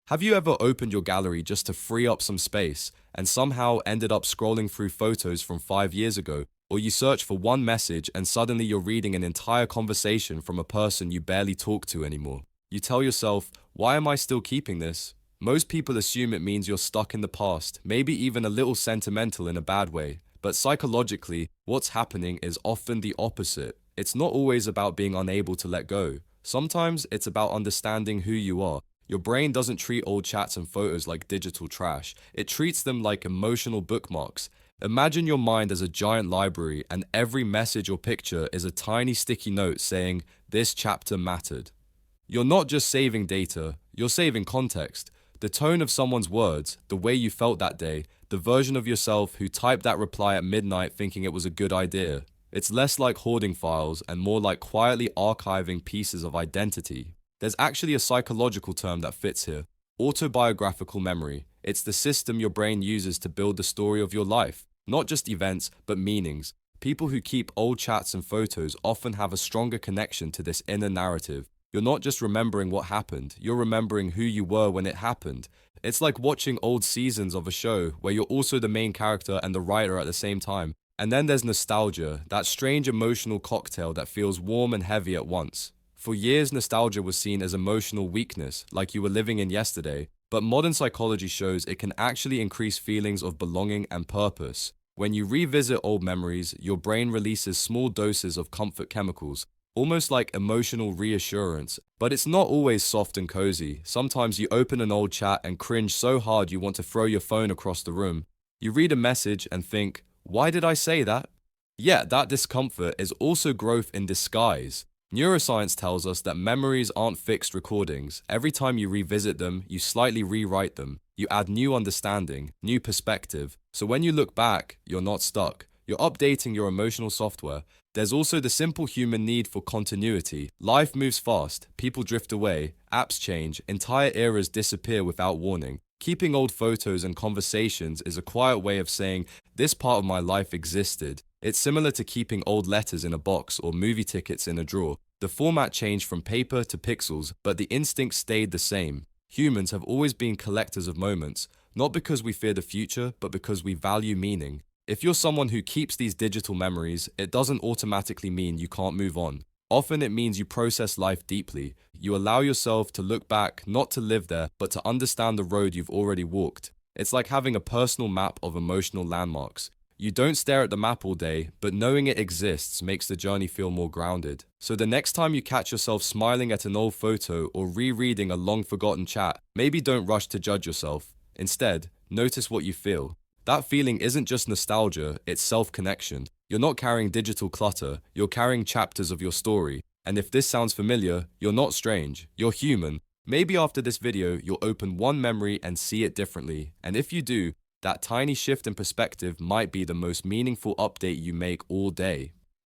Have you ever opened your gallery just to free up some space and somehow ended up scrolling through photos from 5 years ago? Or you search for one message and suddenly you're reading an entire conversation from a person you barely talk to anymore? You tell yourself, why am I still keeping this? Most people assume it means you're stuck in the past, maybe even a little sentimental in a bad way. But psychologically, what's happening is often the opposite. It's not always about being unable to let go. Sometimes it's about understanding who you are. Your brain doesn't treat old chats and photos like digital trash. It treats them like emotional bookmarks. Imagine your mind as a giant library, and every message or picture is a tiny sticky note saying, "This chapter mattered." You're not just saving data, you're saving context. The tone of someone's words, the way you felt that day, the version of yourself who typed that reply at midnight thinking it was a good idea. It's less like hoarding files and more like quietly archiving pieces of identity. There's actually a psychological term that fits here: autobiographical memory. It's the system your brain uses to build the story of your life, not just events, but meanings. People who keep old chats and photos often have a stronger connection to this inner narrative. You're not just remembering what happened, you're remembering who you were when it happened. It's like watching old seasons of a show where you're also the main character and the writer at the same time. And then there's nostalgia, that strange emotional cocktail that feels warm and heavy at once. For years, nostalgia was seen as emotional weakness, like you were living in yesterday, but modern psychology shows it can actually increase feelings of belonging and purpose. When you revisit old memories, your brain releases small doses of comfort chemicals, almost like emotional reassurance. But it's not always soft and cozy. Sometimes you open an old chat and cringe so hard you want to throw your phone across the room. You read a message and think, why did I say that? Yet that discomfort is also growth in disguise. Neuroscience tells us that memories aren't fixed recordings. Every time you revisit them, you slightly rewrite them. You add new understanding, new perspective. So when you look back, you're not stuck. You're updating your emotional software. There's also the simple human need for continuity. Life moves fast, people drift away, apps change, entire eras disappear without warning. Keeping old photos and conversations is a quiet way of saying, this part of my life existed. It's similar to keeping old letters in a box or movie tickets in a drawer. The format changed from paper to pixels, but the instinct stayed the same. Humans have always been collectors of moments, not because we fear the future, but because we value meaning. If you're someone who keeps these digital memories, it doesn't automatically mean you can't move on. Often it means you process life deeply. You allow yourself to look back, not to live there, but to understand the road you've already walked. It's like having a personal map of emotional landmarks. You don't stare at the map all day, but knowing it exists makes the journey feel more grounded. So the next time you catch yourself smiling at an old photo or rereading a long-forgotten chat, maybe don't rush to judge yourself. Instead, notice what you feel. That feeling isn't just nostalgia, it's self-connection. You're not carrying digital clutter, you're carrying chapters of your story. And if this sounds familiar, you're not strange, you're human. Maybe after this video, you'll open one memory and see it differently. And if you do, that tiny shift in perspective might be the most meaningful update you make all day.